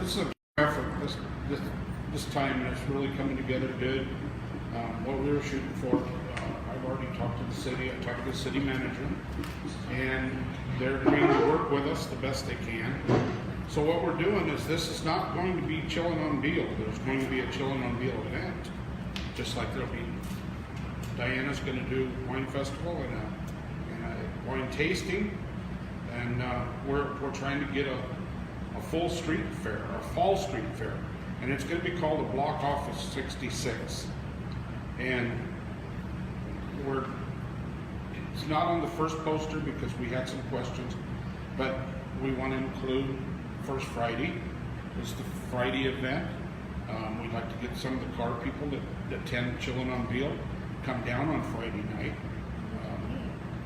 this is a effort. This time it's really coming together good. What we were shooting for, I've already talked to the city. I talked to the city manager, and they're agreeing to work with us the best they can. So what we're doing is this is not going to be chilling on Beale. There's going to be a chilling on Beale event, just like there'll be. Diana's going to do wine festival and a wine tasting, and we're trying to get a full street fair, a fall street fair, and it's going to be called a Block Office 66. And it's not on the first poster because we had some questions, but we want to include First Friday. It's the Friday event. We'd like to get some of the car people that attend Chillin' on Beale come down on Friday night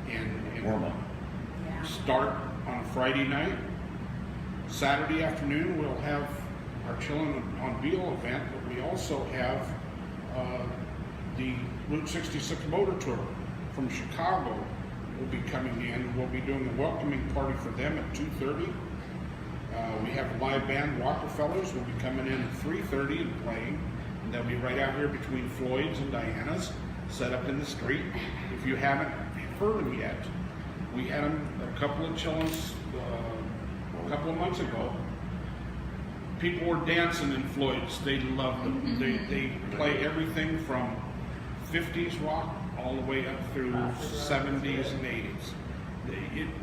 and start on Friday night. Saturday afternoon we'll have our Chillin' on Beale event, but we also have the Route 66 Motor Tour from Chicago will be coming in. We'll be doing a welcoming party for them at 2:30. We have a live band, Rockefellers, will be coming in at 3:30 and playing. And they'll be right out here between Floyd's and Diana's, set up in the street. If you haven't heard them yet, we had them a couple of Chillins a couple of months ago. People were dancing in Floyd's. They loved them. They play everything from 50s rock all the way up through 70s and 80s.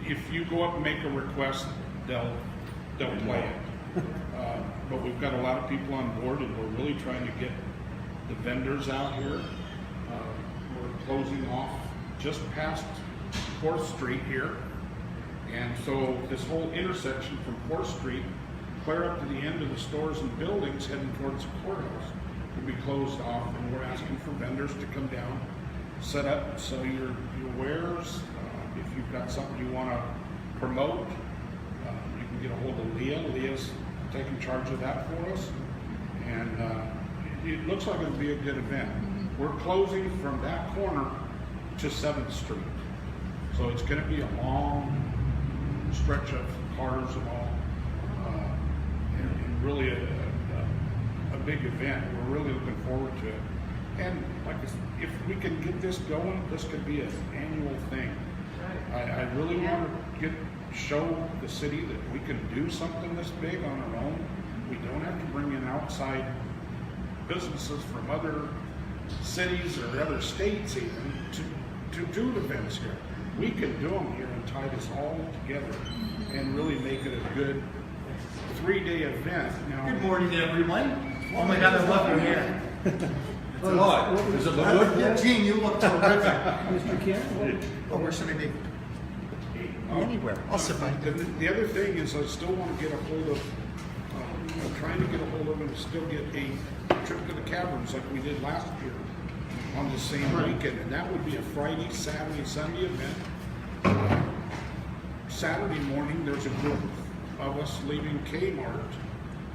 If you go up and make a request, they'll play it. But we've got a lot of people on board, and we're really trying to get the vendors out here. We're closing off just past 4th Street here. And so this whole intersection from 4th Street clear up to the end of the stores and buildings heading towards the courthouse will be closed off, and we're asking for vendors to come down, set up, sell your wares. If you've got something you want to promote, you can get a hold of Leah. Leah's taking charge of that for us, and it looks like it'll be a good event. We're closing from that corner to 7th Street, so it's going to be a long stretch of cars and all, and really a big event. We're really looking forward to it. And like I said, if we can get this going, this could be an annual thing. I really want to show the city that we can do something this big on our own. We don't have to bring in outside businesses from other cities or other states even to do events here. We can do them here and tie this all together and really make it a good 3-day event. Now, good morning, everyone. Oh my God, I love your hair. It's a lot. Does it look good? Yeah, Gene, you look terrific. Mr. Ken? Oh, where should I be? Anywhere. I'll sit by. The other thing is I still want to get a hold of, I'm trying to get a hold of and still get a trip to the caverns like we did last year on the same weekend. And that would be a Friday, Saturday, Sunday event. Saturday morning, there's a group of us leaving Kmart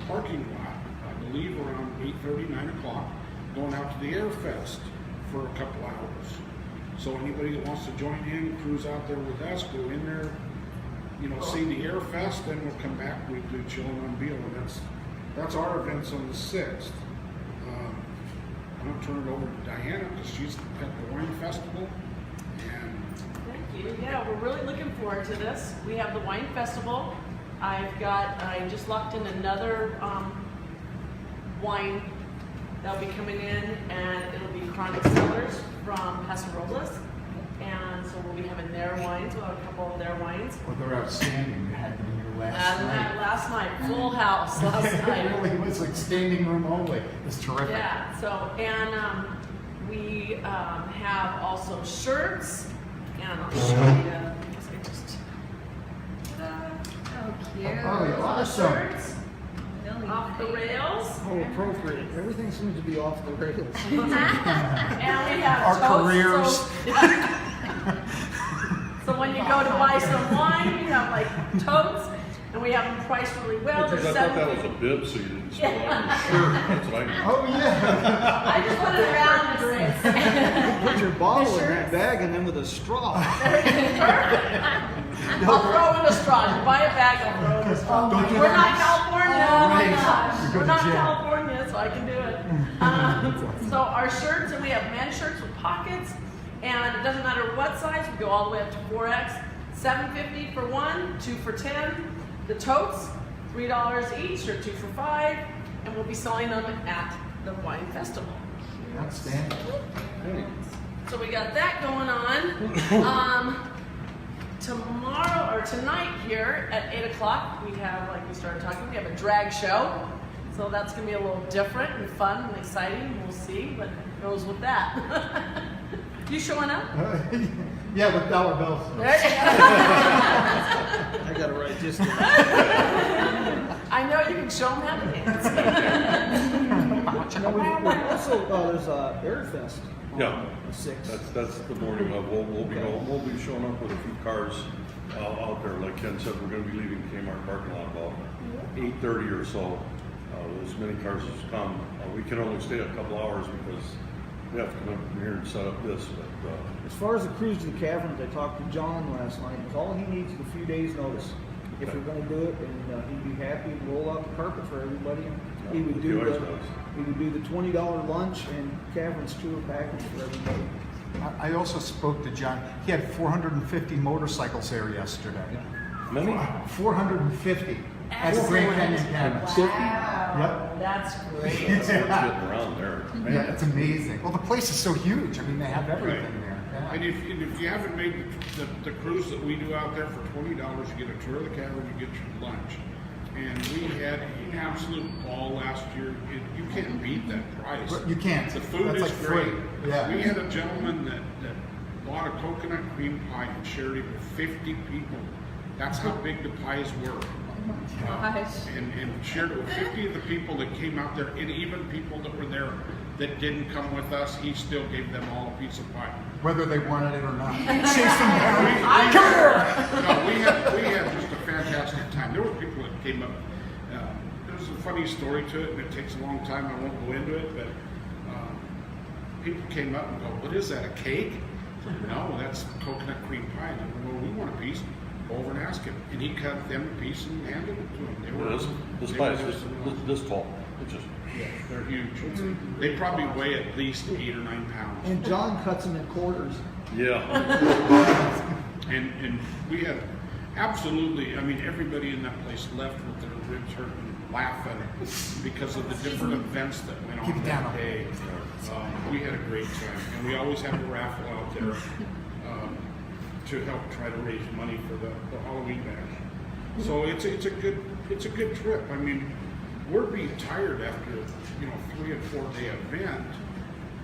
parking lot, I believe around 8:30, 9 o'clock, going out to the Air Fest for a couple hours. So anybody that wants to join in, cruise out there with us, go in there, see the Air Fest, then we'll come back. We do Chillin' on Beale, and that's our events on the 6th. I'm gonna turn it over to Diana because she's at the wine festival. And thank you. Yeah, we're really looking forward to this. We have the wine festival. I just locked in another wine that'll be coming in, and it'll be Chronic Cellars from Paso Robles. And so we'll be having their wines. We'll have a couple of their wines. Well, they're outstanding. You had them in your last night. Last night, full house last night. It really was like standing room only. It's terrific. Yeah, so, and we have also shirts, and I'll show you, I guess I just, Oh, cute. Oh, awesome. shirts, off the rails, Oh, appropriate. Everything seems to be off the rails. and we have Our totes, careers. So when you go to buy some wine, you have like totes, and we have them priced really well. Because I They're thought that was a $7.50. bib so you didn't spill out your shirt. That's what I did. Oh, yeah. I just put it around the drinks. Put your bottle in that bag and then with a straw. I'll throw in a straw. You buy a bag, I'll throw in a straw. Don't you We're have not any- California. Don't gosh, go we're to not in jail. California, so I can do it. So our shirts, and we have men's shirts with pockets, and it doesn't matter what size, we go all the way up to 4X, $7.50 for one, 2 for 10. The totes, $3 each, or 2 for $5, and we'll be selling them at the wine festival. Outstanding. So we got that going on. Tomorrow or tonight here at 8 o'clock, we have, like we started talking, we have a drag show. So that's gonna be a little different and fun and exciting. We'll see what goes with that. You showing up? Yeah, with dollar bills. I gotta write this down. I know you can show them how to dance. No, we also, there's Airfest. on Yeah. The 6th. That's the morning of, we'll be showing up with a few cars out there. Like Ken said, we're gonna be leaving Kmart parking lot about 8:30 or so. As many cars as come. We can only stay a couple hours because we have to come up here and set up this, but, As far as the cruise to the caverns, I talked to John last night. All he needs is a few days' notice. If we're going to do it, and he'd be happy to roll out the carpet for everybody. He would he do always the does. $20 lunch and caverns tour package for everybody. I also spoke to John. He had 450 motorcycles there yesterday. many? 450 at the Grand Canyon Caverns. Wow, that's great. It's getting around there. Yeah, it's amazing. Well, the place is so huge. I mean, they have everything there. Yeah. And if you haven't made the cruise that we do out there for $20, you get a tour of the cavern, you get your lunch. And we had an absolute ball last year. You can't beat that price. But you can't. The food That's is like great. free. Yeah. We had a gentleman that bought a coconut cream pie and shared it with 50 people. That's how big the pies were. Gosh. And shared it with 50 of the people that came out there, and even people that were there that didn't come with us, he still gave them all a piece of pie. Whether they wanted it or not. Chase them down. No, we had just a fantastic time. There were people that came up. There's a funny story to it, and it takes a long time. I won't go into it, but people came up and go, "What is that? A cake?" No, that's coconut cream pie. And I go, "Well, we want a piece." Go over and ask him, and he cut them a piece and handed it to them. They were This they pie were is this tall. It's just, they're huge. They probably weigh at least 8 or 9 pounds. And John cuts them in quarters. yeah. And we had absolutely, I mean, everybody in that place left with their ribs hurting, laughing because of the different events that went Keep on it that down. day. We had a great time, and we always have a raffle out there to help try to raise money for the Halloween bash. So it's a good trip. I mean, we're being tired after 3 and 4 day event,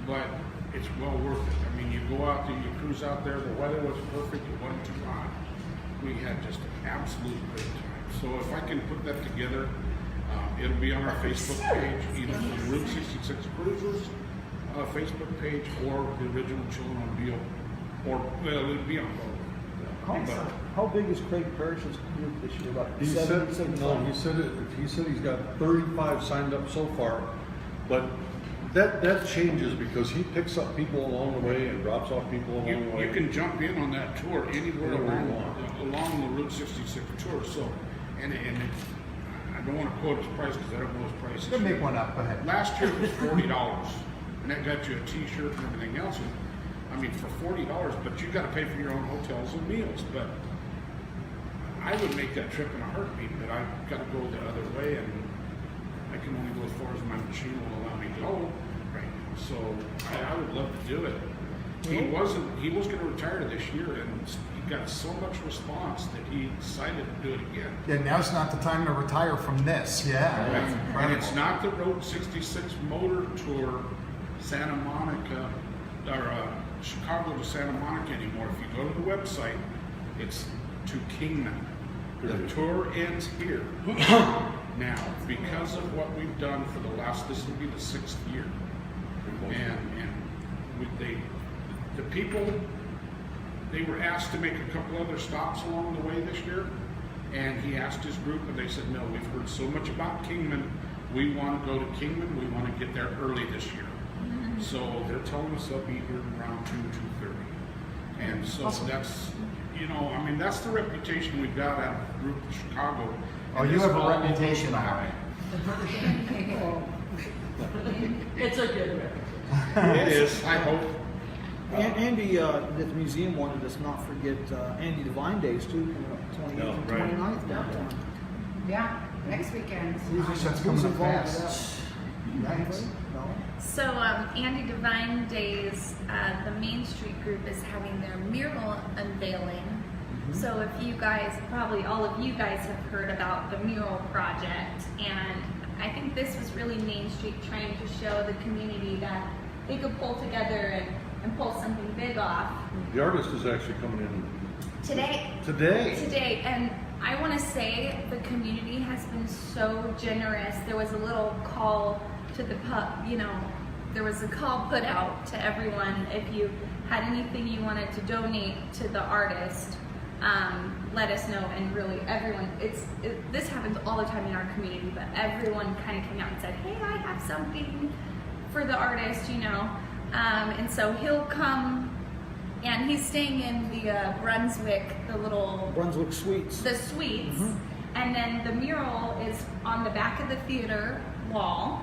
but it's well worth it. I mean, you go out there, you cruise out there. The weather was perfect. It wasn't too hot. We had just an absolute great time. So if I can put that together, it'll be on our Facebook page, either the Route 66 Cruisers Facebook page or the original Children on Wheel, or well, it'll be on both. How big is Craig Parrish's group this year? About He 70, said, 75? no, he said he's got 35 signed up so far, but that changes because he picks up people along the way and drops off people along the way. You can jump in on that tour anywhere Anywhere you along the Route 66 tour. So, and I don't want to quote his price because I don't know his price. Go make one up. Go ahead. Last year it was $40, and that got you a T-shirt and everything else. And, I mean, for $40, but you got to pay for your own hotels and meals. But I would make that trip in a heartbeat, but I've got to go the other way, and I can only go as far as my machine will allow me to go right now. So I would love to do it. He was going to retire this year, and he got so much response that he decided to do it again. Yeah, now's not the time to retire from this. Yeah. That's And incredible. it's not the Route 66 Motor Tour Santa Monica or Chicago to Santa Monica anymore. If you go to the website, it's to Kingman. The tour ends here. Now, because of what we've done for the last, this will be the 6th year. And the people, they were asked to make a couple other stops along the way this year. And he asked his group, and they said, no, we've heard so much about Kingman. We want to go to Kingman. We want to get there early this year. So they're telling us they'll be here around 2:30. And so that's, I mean, that's the reputation we've got out of the group of Chicago. Oh, And you this have a all reputation, over all right. It's a good record. It is, I hope. Andy, at the museum wanted us not forget Andy Divine Days too, 28th Yeah, and right. 29th downtown. Yeah, next weekend. Gosh, that's coming up fast. Yikes. No? So, Andy Divine Days, the Main Street group is having their mural unveiling. So if you guys, probably all of you guys have heard about the mural project, and I think this was really Main Street trying to show the community that they could pull together and pull something big off. The artist is actually coming in Today, today. and I want to say the community has been so generous. There was a little call to the there was a call put out to everyone. If you had anything you wanted to donate to the artist, let us know. And really, everyone, this happens all the time in our community, but everyone kind of came out and said, "Hey, I have something for the artist," and so he'll come. And he's staying in the Brunswick, the little Brunswick Suites. the suites, and then the mural is on the back of the theater wall.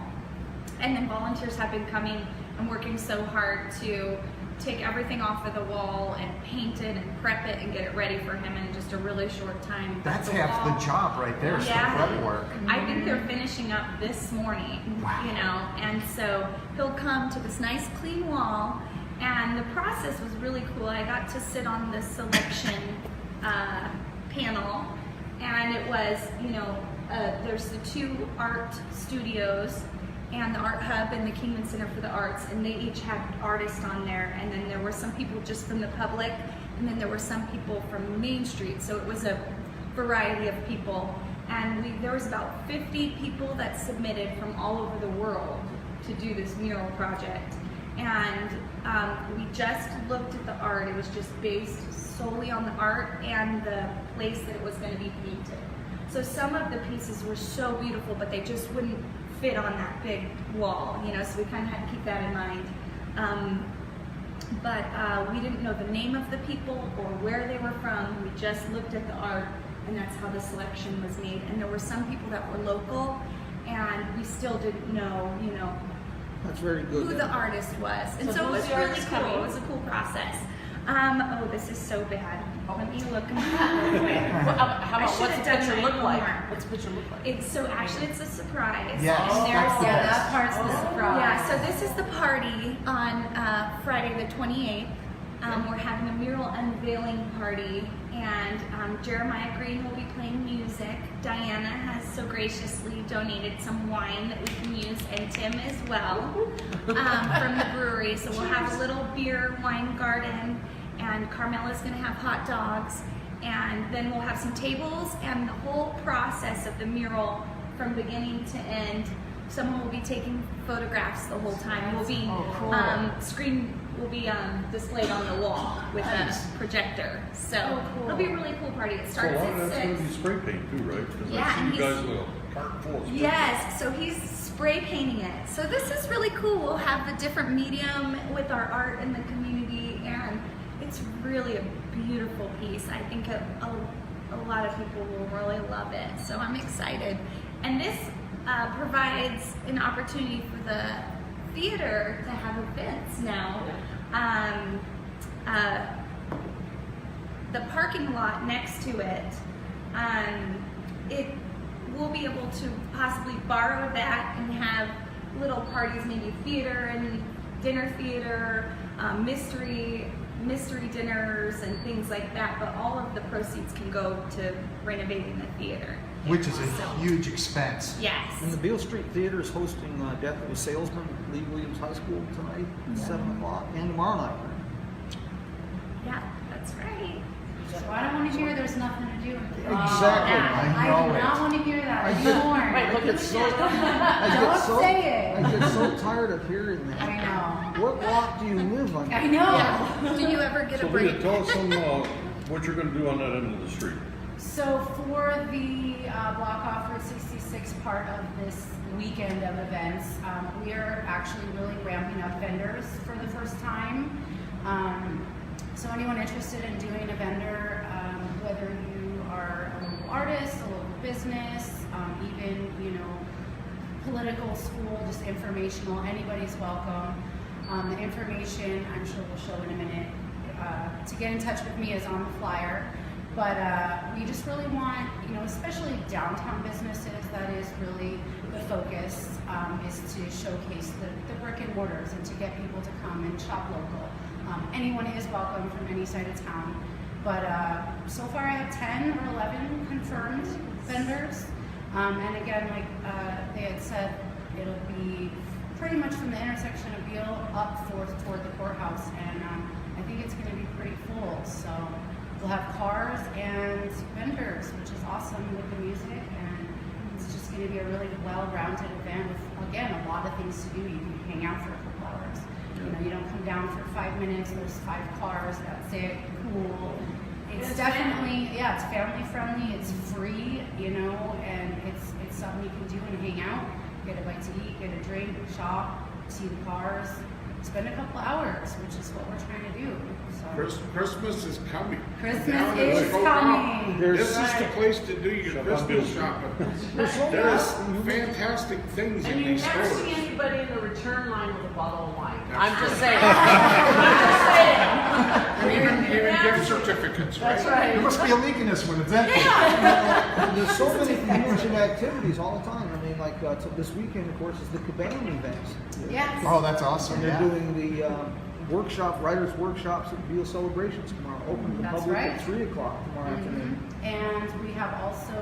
And then volunteers have been coming and working so hard to take everything off of the wall and paint it and prep it and get it ready for him in just a really short time. That's The half wall- the job right there, is the Yeah. prep work. I think they're finishing up this morning, Wow. and so he'll come to this nice clean wall, and the process was really cool. I got to sit on the selection panel, and it was, there's the two art studios and the Art Hub and the Kingman Center for the Arts, and they each had artists on there, and then there were some people just from the public, and then there were some people from Main Street, so it was a variety of people. And there was about 50 people that submitted from all over the world to do this mural project. And we just looked at the art. It was just based solely on the art and the place that it was going to be painted. So some of the pieces were so beautiful, but they just wouldn't fit on that big wall, so we kind of had to keep that in mind. But we didn't know the name of the people or where they were from. We just looked at the art, and that's how the selection was made. And there were some people that were local, and we still didn't know, That's very good. who the artist was. And So so it who's was the really artist cool. coming? It was a cool process. Oh, this is so bad. Let me look. Real quick. How I about should what's have the done picture my look like? homework. What's the picture look like? It's so actually it's a surprise. Yes, And that's there's the Yeah, best. that part's the surprise. Yeah, so this is the party on Friday the 28th. We're having a mural unveiling party, and Jeremiah Green will be playing music. Diana has so graciously donated some wine that we can use, and Tim as well, from the brewery. So we'll have a little beer wine garden, and Carmela's gonna have hot dogs, and then we'll have some tables, and the whole process of the mural from beginning to end. Someone will be taking photographs the whole time. Will be will be displayed on the wall with a projector. So it'll be a really cool party. It So a starts lot of at that's going 6. to be spray paint too, right? Because Yeah, I see and you he's- guys with a cart full of spray Yes, so he's spray painting it. So this is really cool. We'll have the different medium with our art in the community, and it's really a beautiful piece. I think a lot of people will really love it. So I'm excited. And this provides an opportunity for the theater to have events now. The parking lot next to it, it will be able to possibly borrow that and have little parties, maybe theater and dinner theater, mystery dinners and things like that, but all of the proceeds can go to renovating the theater. Which is a So, huge expense. Yes. And the Beale Street Theater is hosting Death of a Salesman, Lee Williams High School tonight, at 7 o'clock, and tomorrow night. Yeah, that's right. So I don't want to hear there's nothing to do. Exactly. I I know do it. not want to hear that I anymore. Right, look at so. Don't say I it. get so tired of hearing that. I know. What block do you live on? I know. Do you ever get So a break? Leah, tell us some what you're going to do on that end of the street. So for the block off Route 66 part of this weekend of events, we are actually really ramping up vendors for the first time. So anyone interested in doing a vendor, whether you are a local artist, a local business, even political, school, just informational. Anybody's welcome. The information, I'm sure we'll show in a minute, to get in touch with me is on the flyer. But we just really want, especially downtown businesses, that is really the focus, is to showcase the brick and mortars and to get people to come and shop local. Anyone is welcome from any side of town. But so far I have 10 or 11 confirmed vendors. And again, like they had said, it'll be pretty much from the intersection of Beale up forth toward the courthouse. And I think it's going to be pretty full. So we'll have cars and vendors, which is awesome with the music. And it's just going to be a really well-rounded event with, again, a lot of things to do. You can hang out for a couple hours. You don't come down for 5 minutes. There's 5 cars. That's it. Cool. It's definitely, it's family friendly. It's free, and it's something you can do and hang out, get a bite to eat, get a drink, shop, see the cars, spend a couple hours, which is what we're trying to do. So. Christmas is coming. Christmas Now that is it's so coming. long, This is the place to do your Christmas shopping. There's fantastic things And in you these never stores. see anybody in the return line with a bottle of wine. That's I'm just right. saying. I'm just saying. Even gift certificates, right? That's There right. must be a leak in this when it's empty. There's so many promotion activities all the time. I mean, like so this weekend, of course, is the Cabana events. Yes. Oh, that's awesome. And they're Yeah. doing the writers' workshops at Beale Celebrations tomorrow. Open to the That's public right. at 3 o'clock tomorrow afternoon. And we have also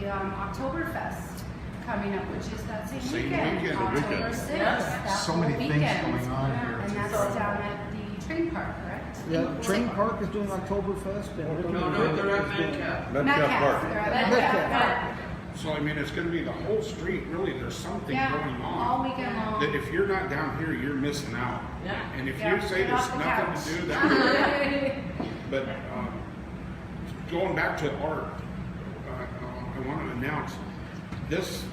the Oktoberfest coming up, which is that same Same weekend, weekend. October 6th. Yes. That So whole many things weekend. going on here. And that's down at the train park, correct? Yeah, Train Park is doing Oktoberfest. And No, they're at Metcalf. Metcalf Park. They're at Metcalf. Metcalf. So, I mean, it's going to be the whole street, really. There's something going all on. weekend long. That if you're not down here, you're missing out. Yeah. And if Yeah, you say get there's off the nothing couch. to do, that's But going back to art, I want to announce this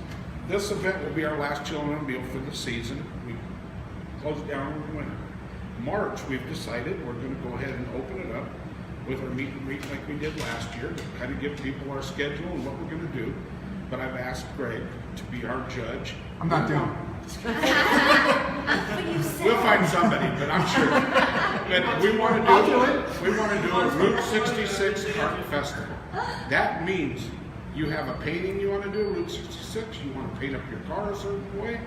event will be our last Children's Meal for the season. We closed down in the winter. March, we've decided we're going to go ahead and open it up with our meet and greet like we did last year to kind of give people our schedule and what we're going to do. But I've asked Greg to be our judge. I'm not doing it. We'll find somebody, but I'm sure. But we want to do a Route 66 Art Festival. That means you have a painting you want to do, Route 66, you want to paint up your car a certain way,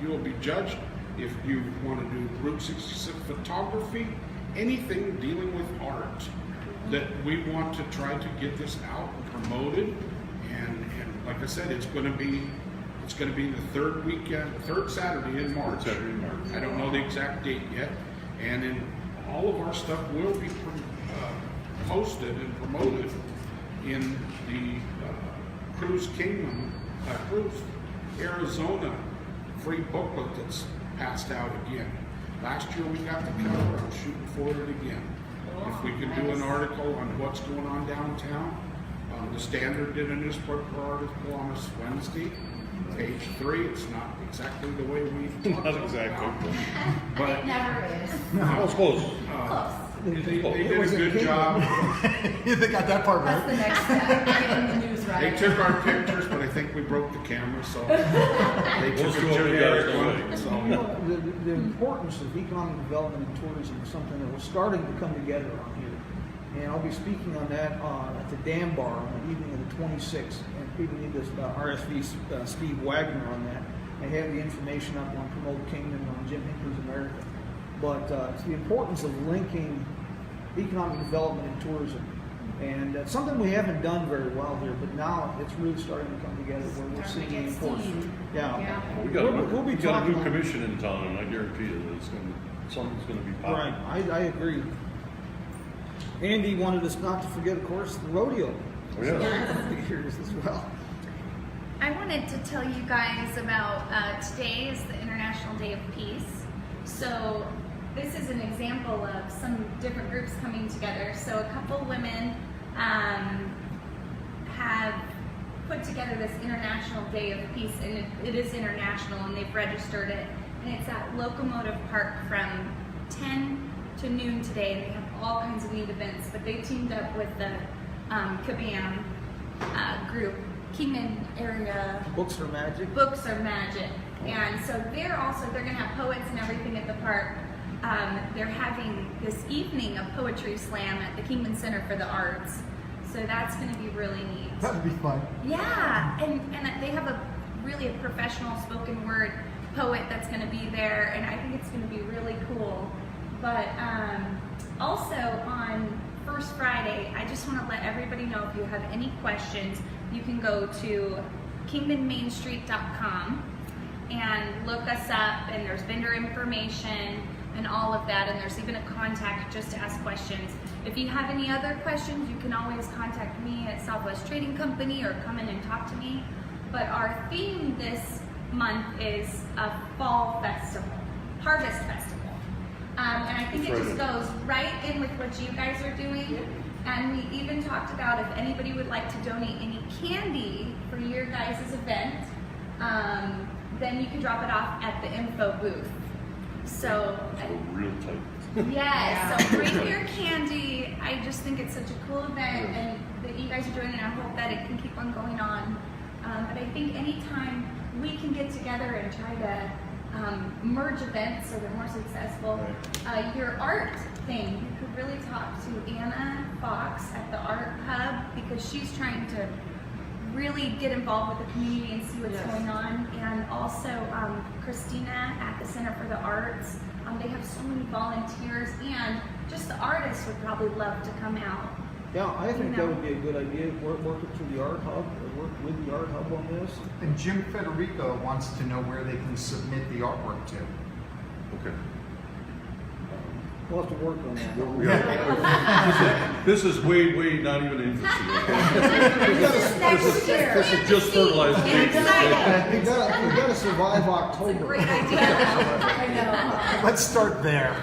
you will be judged. If you want to do Route 66 photography, anything dealing with art, that we want to try to get this out and promoted. And like I said, it's going to be the third Saturday in March. I don't know the exact date yet. And then all of our stuff will be posted and promoted in the Cruise Arizona free booklet that's passed out again. Last year we got the cover. I'm shooting for it again. If we could do an article on what's going on downtown, the Standard did a newspaper article on us Wednesday, page 3. It's not exactly the way we talked Not about exactly. it, but It never is. That was close. they did a good job. They got that part That's the right. next step, getting the news They right. took our pictures, but I think we broke the camera, so they We'll took see a what we generic got one. to So, The importance of economic development and tourism is something that we're starting to come together on here. And I'll be speaking on that at the Dam Bar on the evening of the 26th. And people need to RSV Steve Wagner on that. I have the information up on Promote Kingdom on Jim Hinckley's America. But it's the importance of linking economic development and tourism. And it's something we haven't done very well here, but now it's really starting to come together where we're Starting to seeing the get importance. steam. Yeah. Yeah. We got We'll be we got a talking new on- commission in town, and I guarantee you that something's going to be Right, popping. I agree. Andy wanted us not to forget, of course, the rodeo. Oh, yeah. Here it is as well. I wanted to tell you guys about today is the International Day of Peace. So this is an example of some different groups coming together. So a couple women have put together this International Day of Peace, and it is international, and they've registered it. And it's at Locomotive Park from 10 to noon today, and they have all kinds of neat events. But they teamed up with the Cabana group Kingman area Books are magic. Books are Magic. And so they're going to have poets and everything at the park. They're having this evening of poetry slam at the Kingman Center for the Arts. So that's going to be really neat. That would be fun. Yeah, and they have a professional spoken word poet that's going to be there, and I think it's going to be really cool. But also on First Friday, I just want to let everybody know if you have any questions, you can go to kingmanmainstreet.com and look us up, and there's vendor information and all of that, and there's even a contact just to ask questions. If you have any other questions, you can always contact me at Southwest Trading Company or come in and talk to me. But our theme this month is a fall festival, harvest festival. And I think it just goes right in with what you guys are doing. And we even talked about if anybody would like to donate any candy for your guys' event, then you can drop it off at the info booth. So, We're real tight. yes, so bring your candy. I just think it's such a cool event and that you guys are doing it. I hope that it can keep on going on. But I think anytime we can get together and try to merge events so they're more successful. Your art thing, you could really talk to Anna Fox at the Art Hub because she's trying to really get involved with the community and see what's going on. And also Christina at the Center for the Arts. They have so many volunteers, and just the artists would probably love to come out. Yeah, I think that would be a good idea. Work it through the Art Hub, or work with the Art Hub on this. And Jim Federico wants to know where they can submit the artwork to. Okay. We'll have to work on that. This is way not even infancy. Next year. This is just fertilized. We gotta survive It's a October. great idea. I know. Let's start there.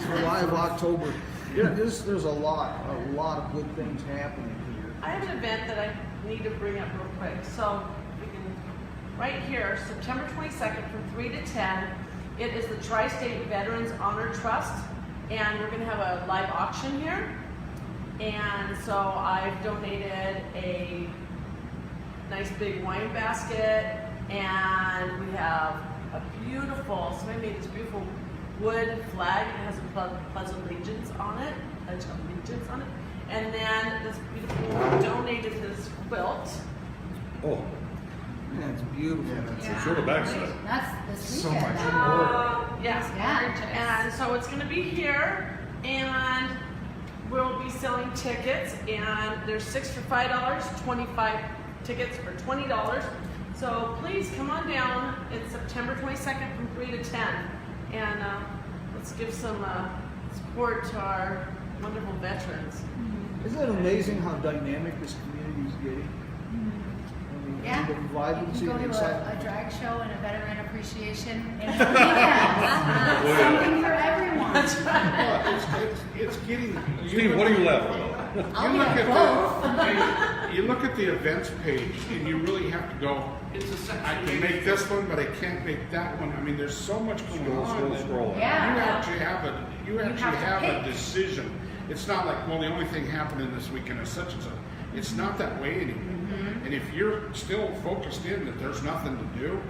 Survive October. Yeah, there's a lot of good things happening here. I have an event that I need to bring up real quick. So we can, right here, September 22nd from 3 to 10, it is the Tri-State Veterans Honor Trust, and we're gonna have a live auction here. And so I've donated a nice big wine basket, and we have a beautiful, somebody made this beautiful wood flag. It has a Pledge of Allegiance on it, and then this beautiful donated this quilt. Oh, Yeah, it's beautiful. show the backside. That's this So weekend. much Yes, Yeah. and so it's gonna be here, and we'll be selling tickets, and there's 6 for $5, 25 tickets for $20. So please come on down. It's September 22nd from 3 to 10, and let's give some support to our wonderful veterans. Isn't it amazing how dynamic this community is getting? I mean, Yeah. the You vibrancy can go and to excitement. a drag show and a veteran appreciation and a weekend. Something for everyone. It's getting. Steve, what are you laughing about? I'll You be look at at both. you look at the events page, and you really have to go. I can make this one, but I can't make that one. I mean, there's so much going on. that Scroll. Yeah. You actually have have to a pick. decision. It's not like, well, the only thing happening this weekend is such and such. It's not that way anymore. And if you're still focused in that there's nothing to do,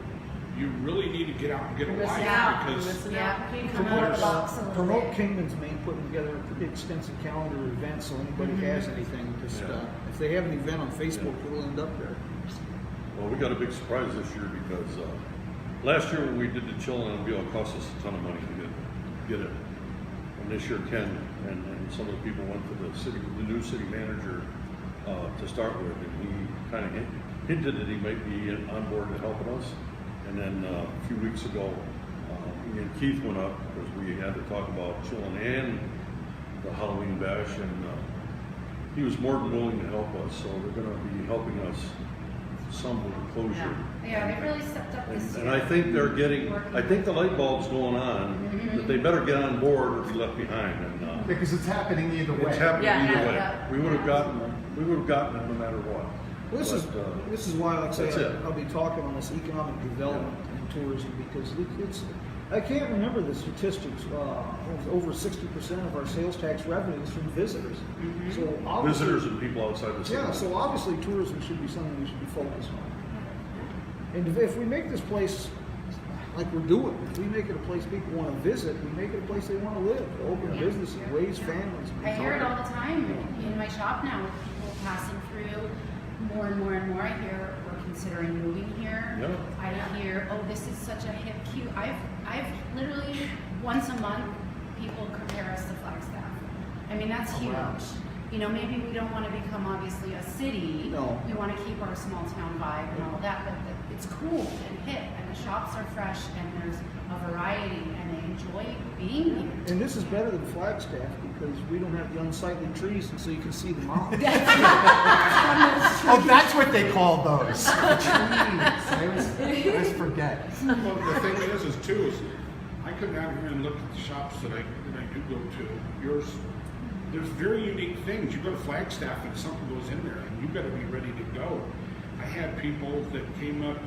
you really need to get out and get a life because Missing Yeah. out. Can't Come come out out. of the box a little Promote bit. Kingman's Maine putting together a pretty extensive calendar of events, so anybody has anything, just if they have an event on Facebook, it'll end up there. Well, we got a big surprise this year because last year when we did the Chillin' on Bill, it cost us a ton of money to get it. And this year Ken and some of the people went to the new city manager to start with, and he kind of hinted that he might be on board to helping us. And then a few weeks ago, me and Keith went up because we had to talk about Chillin' and the Halloween bash, and he was more than willing to help us. So they're going to be helping us some with the closure. Yeah, they really stepped up this year. And I think they're getting, I think the light bulb's going on, that they better get on board or be left behind. And Because it's happening either way. it's happening Yeah, either yeah, way. yeah. We would have gotten it no matter what. Well, this is why, like I That's say, it. I'll be talking on this economic development and tourism, because I can't remember the statistics. Over 60% of our sales tax revenue is from visitors. So obviously, Visitors and people outside the city. yeah, so obviously tourism should be something we should be focused on. And if we make this place like we're doing, if we make it a place people want to visit, we make it a place they want to live, open businesses, raise families. I hear it all the time in my shop now, with people passing through more and more and more. I hear we're considering moving here. Yeah. I hear, oh, this is such a hip, cute. I've literally once a month people compare us to Flagstaff. I mean, that's huge. wow. You know, maybe we don't want to become obviously a city. No. We want to keep our small town vibe and all that, but it's cool and hip, and the shops are fresh, and there's a variety, and they enjoy being here. And this is better than Flagstaff because we don't have the unsightly trees, and so you can see them all. Oh, that's what they call those. The trees. I always forget. Well, the thing is too, is I come down here and look at the shops that I do go to. There's very unique things. You go to Flagstaff and something goes in there, and you got to be ready to go. I had people that came up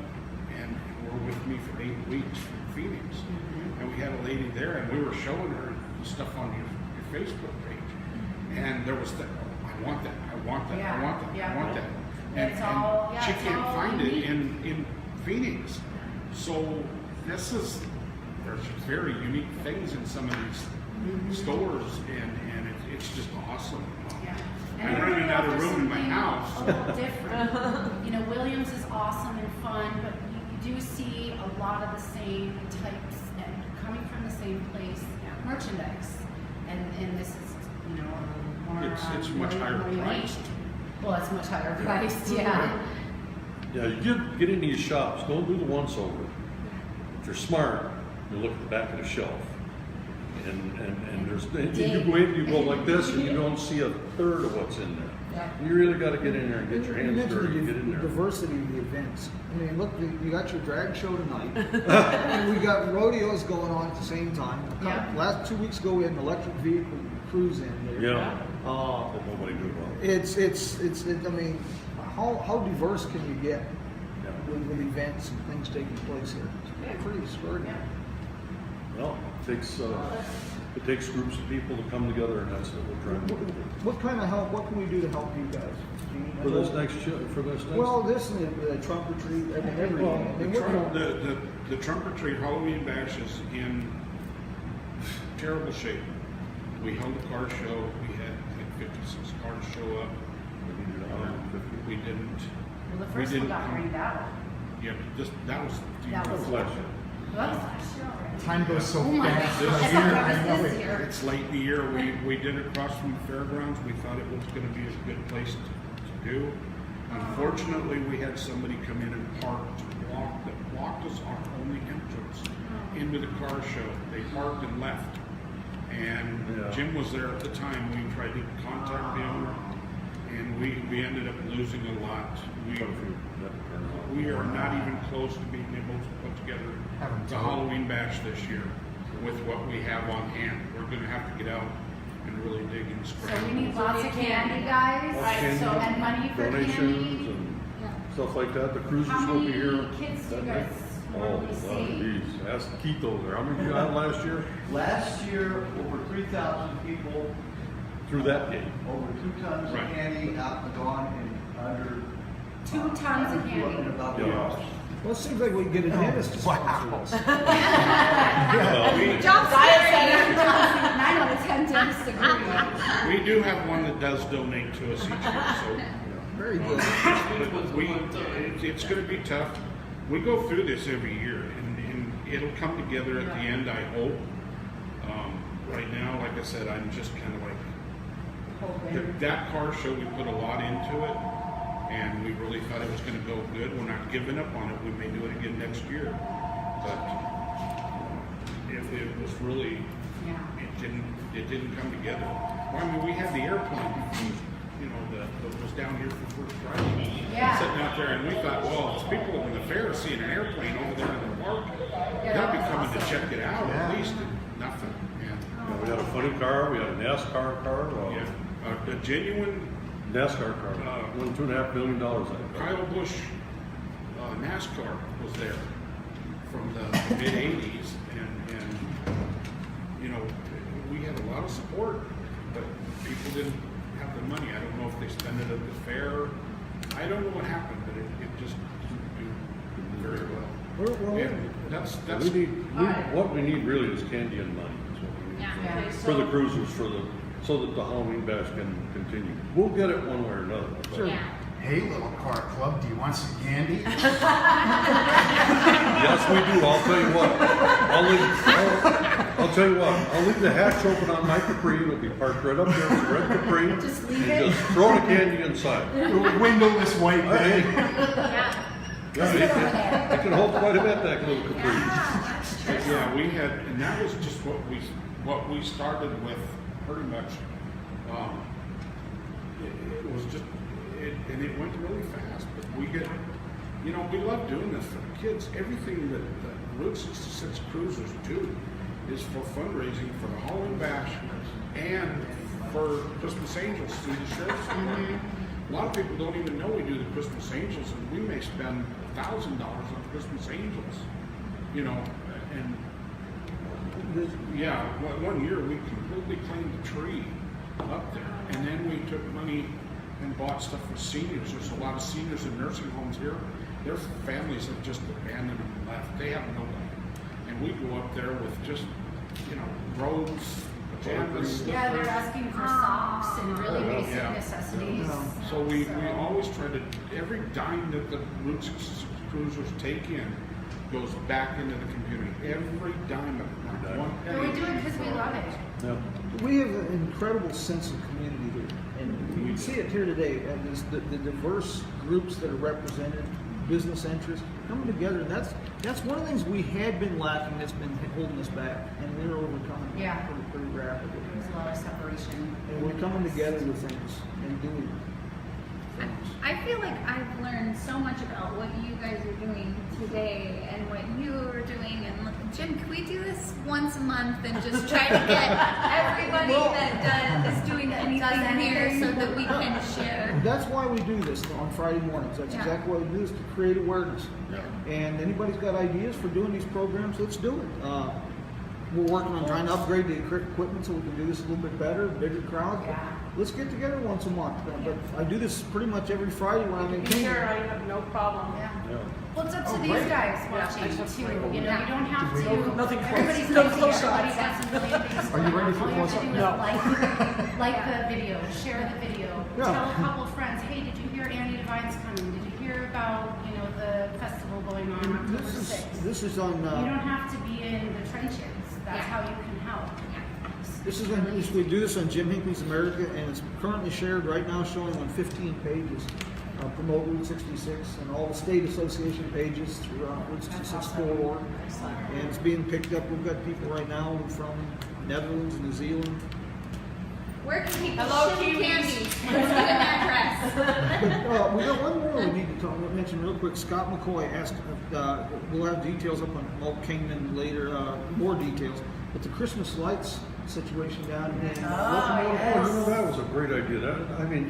and were with me for 8 weeks from Phoenix, and we had a lady there, and we were showing her stuff on your Facebook page, and there was that. Oh, I want that. I want that. I want that. Yeah. I want that. It's all- yeah, she it's can't all find it unique. in Phoenix. So there's very unique things in some of these stores, and it's just awesome. Yeah. I'm everybody running out of offers room in my something house. A little different. You know, Williams is awesome and fun, but you do see a lot of the same types and coming from the same place, merchandise. And this is, you know, more. It's much higher more unique. priced. Well, it's much higher priced, yeah. Yeah, you get in these shops, don't do the once over. If you're smart, you look at the back of the shelf. And you go in, you go like this, and you don't see a third of what's in there. Yeah. You really got to get in there and get your You hands mentioned dirty, the get in there. diversity of the events. I mean, look, you got your drag show tonight, and we got rodeos going on at the same time. Yeah. Last 2 weeks ago, we had an electric vehicle cruise in there. Yeah. Uh, That nobody knew about. I mean, how diverse can you get Yeah. with events and things taking place here? It's pretty extraordinary. Well, it takes groups of people to come together, and that's what we're trying to do. What kind of help? What can we do to help you guys? Gene? For this next. Well, this and the trunk retreat, I mean, everything. Well, I mean, we're- the trunk or treat Halloween bash is in terrible shape. We held a car show. We had like 56 cars show up. We needed 150. We didn't. Well, the we first one didn't got come- rained out. Yeah, but that was the That was Flash. Well, that was last year already. Time goes so Oh my fast. gosh, I This thought year, that I was know this it. year. It's late in the year. We did it across from the fairgrounds. We thought it was going to be a good place to do. Unfortunately, we had somebody come in and blocked us our only entrance into the car show. They parked and left. And Yeah. Jim was there at the time. We tried to contact the owner, and we ended up losing a lot. We are not even close to being able to put together Haven't the told. Halloween bash this year with what we have on hand. We're going to have to get out and really dig and So scramble. we need lots of candy, guys. Candy, So, and money for donations candy. and stuff like that. The cruisers How will be here. many kids do you guys Oh, normally see? geez. Ask Keith over there. How many did you have last year? Last year, over 3,000 people, Through that gate. over 2 tons Right. of candy out and gone in under 2 tons of candy. in about 2 Yeah. hours. Well, it seems like we can get a dentist to sponsor Wow. this. Well, Job Diet 9 out of 10 dentists agree. We do have one that does donate to us each year, Very good. so it's going to be tough. We go through this every year, and it'll come together at the end, I hope. Right now, like I said, I'm just kind of like, that car show, we put a lot into it, and we really thought it was going to go good. We're not giving up on it. We may do it again next year, but it was really, Yeah. it didn't come together. Well, I mean, we had the airplane, you know, that was down here for First Friday, Yeah. sitting out there, and we thought, well, if people in the fair see an airplane over there in the park, they'll be coming to check it out at least, and nothing. And, we had a funny car. We had a NASCAR car. yeah, a genuine NASCAR car. Won $2.5 million. I think. Kyle Busch NASCAR was there from the mid '80s, and lot of support, but people didn't have the money. I don't know if they spent it at the fair. I don't know what happened, but it just didn't do very well. And that's What we need really is candy and money. Is what we need. Yeah. Okay, For the so, cruisers, so that the Halloween bash can continue. We'll get it one way or another. but- Sure. Yeah. Hey, little car club, do you want some candy? Yes, we do. I'll tell you what. I'll tell you what. I'll leave the hatch open on my Capri. It'll be parked right up there. It's red Capri. Just leave and it. Just throw the candy inside. The windowless white Hey, bag. Yeah. yeah, it can hold quite a bit, that little Capri. Yeah, that's true. yeah, we had, and that was just what we started with pretty much. It was just, and it went really fast, but we get, we love doing this for the kids. Everything that Route 66 Cruisers do is for fundraising for the Halloween Bash and for Christmas Angels through the Sheriff's Department. A lot of people don't even know we do the Christmas Angels, and we may spend $1,000 on Christmas Angels, and yeah, one year we completely cleaned the tree up there, and then we took money and bought stuff for seniors. There's a lot of seniors in nursing homes here. Their families have just abandoned them and left. They have nobody. And we go up there with just, robes, pajamas. Yeah, they're asking for socks and really basic Yeah. necessities. So we always try to, every dime that the Route 66 Cruisers take in goes back into the community. Every dime of it, not one And penny. we do it because we love it. Yeah. We have an incredible sense of community here, and you can see it here today. And the diverse groups that are represented, business interests coming together, and that's one of the things we had been lacking. That's been holding us back, and we're overcoming it Yeah. pretty rapidly. There's a lot of separation. And we're coming together with things and doing things. I feel like I've learned so much about what you guys are doing today and what you are doing. And Jim, can we do this once a month and just try to get everybody is doing anything here so that we can share? That's why we do this on Friday mornings. That's Yeah. exactly why we do this, to create awareness. Yeah. And anybody's got ideas for doing these programs, let's do it. We're working on trying to upgrade the equipment so we can do this a little bit better, bigger crowd. Yeah. Let's get together once a month. But I do this pretty much every Friday when I'm in sure, Kingston. I have no problem. Yeah. Yeah. Well, it's up to Oh, these great. guys Yeah, watching I just too. like- You know, you don't have Do to. we- Nothing close. Everybody's No busy. close Everybody's shots. got some million things Are you going ready on. for All you have to close-up? do No. is like the video, share the video, Yeah. tell a couple of friends, hey, did you hear Andy Devine's coming? Did you hear about the festival going on October 6th? This is on. You don't have to be in the trenches. That's how you can help. This is on. We do this on Jim Hinckley's America, and it's currently shared right now, showing on 15 pages. Promote Route 66 and all the state association pages throughout Route 66 corridor. And it's being picked up. We've got people right now from Netherlands, New Zealand. Where can people Hello, ship Kiwis. candy? Let's get an address. But we got one more we need to mention real quick. Scott McCoy asked, we'll have details up on Malt Kingman later, more details. But the Christmas lights situation down in Locomotive Oh, that was a great idea.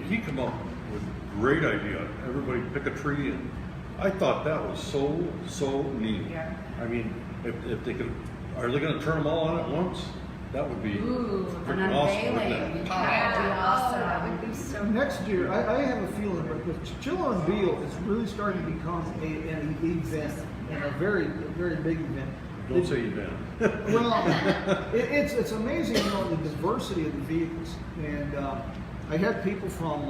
He came up with a great idea. Everybody pick a tree, and I thought that was so neat. Yeah. If they could, are they going to turn them all on at once? That would be Ooh, an freaking awesome, wouldn't unveiling. it? That would be awesome. That would be so Next year, I have a feeling that Chill on Beal is really starting to become an event, and a very big event. Don't say event. Well, it's amazing, the diversity of the vehicles. And I had people from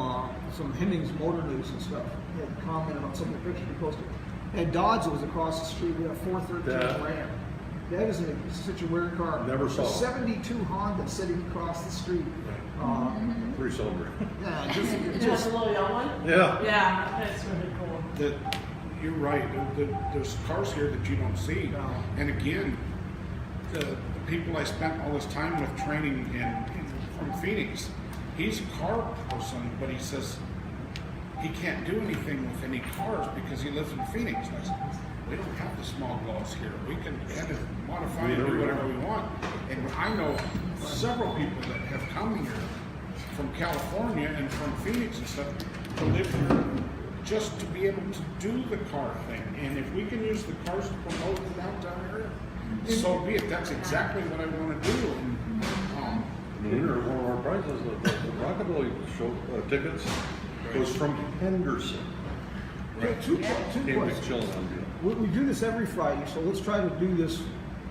some Hemmings Motor News and stuff had commented on some of the pictures we posted. And Dodge that was across the street, we had a 413 Ram. That is such a weird car. Never saw A it. 72 Honda sitting across the street. Pretty sober. Yeah, It has a little yellow one? Yeah. Yeah, that's really cool. You're right. There's cars here that you don't see. No. And again, the people I spent all this time with training from Phoenix, he's a car person, but he says he can't do anything with any cars because he lives in Phoenix. And I said, we don't have the small gloves here. We can edit, modify, and do whatever we want. And I know several people that have come here from California and from Phoenix and stuff to live here just to be able to do the car thing. And if we can use the cars to promote the downtown area, so be it. That's exactly what I want to do. And, The winner of one of our prizes, the Rockabilly show tickets, was from Henderson. Right. Two Came questions. to chilling on We do this every Friday, so let's try to do this,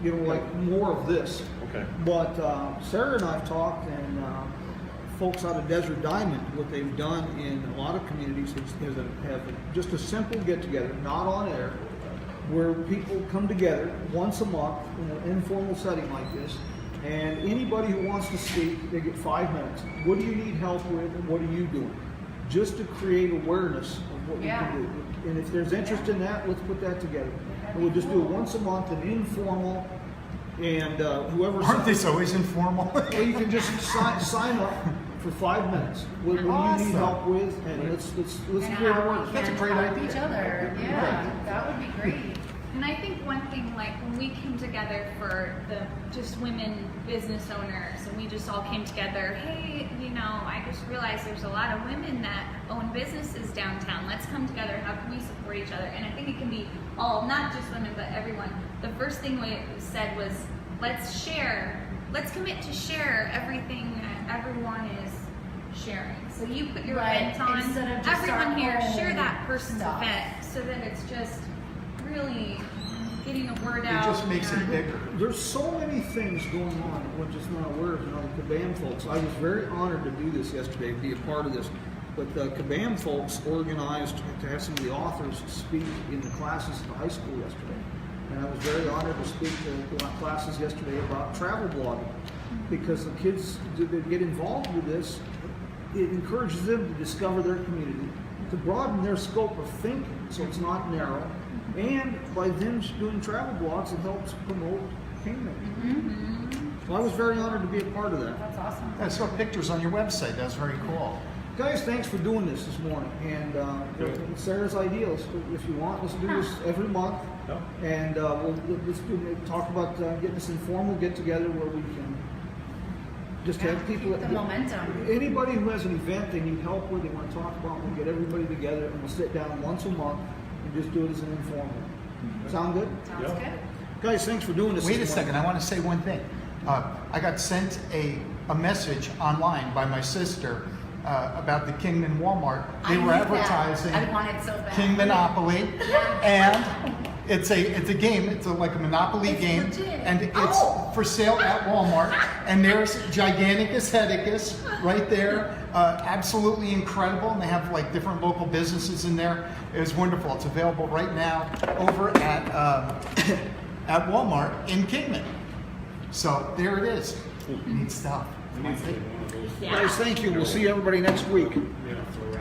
you know, like more of this. Okay. But Sarah and I have talked, and folks out of Desert Diamond, what they've done in a lot of communities is have just a simple get-together, not on air, where people come together once a month in an informal setting like this, and anybody who wants to speak, they get 5 minutes. What do you need help with, and what are you doing? Just to create awareness of what we can do. And if there's interest in that, let's put that together. And we'll just do it once a month, an informal, and whoever. Aren't these always informal? Well, you can just sign up for 5 minutes. What you Awesome. need help with, and let's And create how we awareness. That's a can great help idea. each other. Yeah, that would be great. And I think one thing, like when we came together for the just women business owners, and we just all came together, hey, you know, I just realized there's a lot of women that own businesses downtown. Let's come together. How can we support each other? And I think it can be all, not just women, but everyone. The first thing we said was, let's share. Let's commit to share everything that everyone is sharing. So you put your Right, event on, instead of just everyone our here own share that person's stuff. event, so that it's just really getting a word It out. just makes it and- bigger. There's so many things going on that we're just not aware of. You know, the Kabam folks. I was very honored to do this yesterday, be a part of this. But the Kabam folks organized to have some of the authors speak in the classes at the high school yesterday. And I was very honored to speak to classes yesterday about travel blogging. Because the kids that get involved with this, it encourages them to discover their community, to broaden their scope of thinking so it's not narrow. And by them doing travel blogs, it helps promote Kingman. So I was very honored to be a part of that. That's awesome. I saw pictures on your website. That's very cool. Guys, thanks for doing this morning. And it's Sarah's ideals. If you want, let's do this every month. Yep. And let's talk about getting this informal get together where we can just have people. Keep the momentum. Anybody who has an event they need help with, they want to talk about, we'll get everybody together and we'll sit down once a month and just do it as an informal. Sound good? Sounds Yeah. good. Guys, thanks for doing this. Wait a this morning. second, I want to say one thing. I got sent a message online by my sister about the Kingman Walmart. They I were need that. advertising I want it so bad. King Monopoly, and it's a game. It's like a Monopoly It's game, legit. and it's Oh. for sale at Walmart. And there's Giganticus Heticus right there. Absolutely incredible, and they have like different local businesses in there. It was wonderful. It's available right now over at at Walmart in Kingman. So there it is. Neat stuff. We need to get one of those. Yeah. Guys, thank you. We'll see everybody next week. Yeah, throw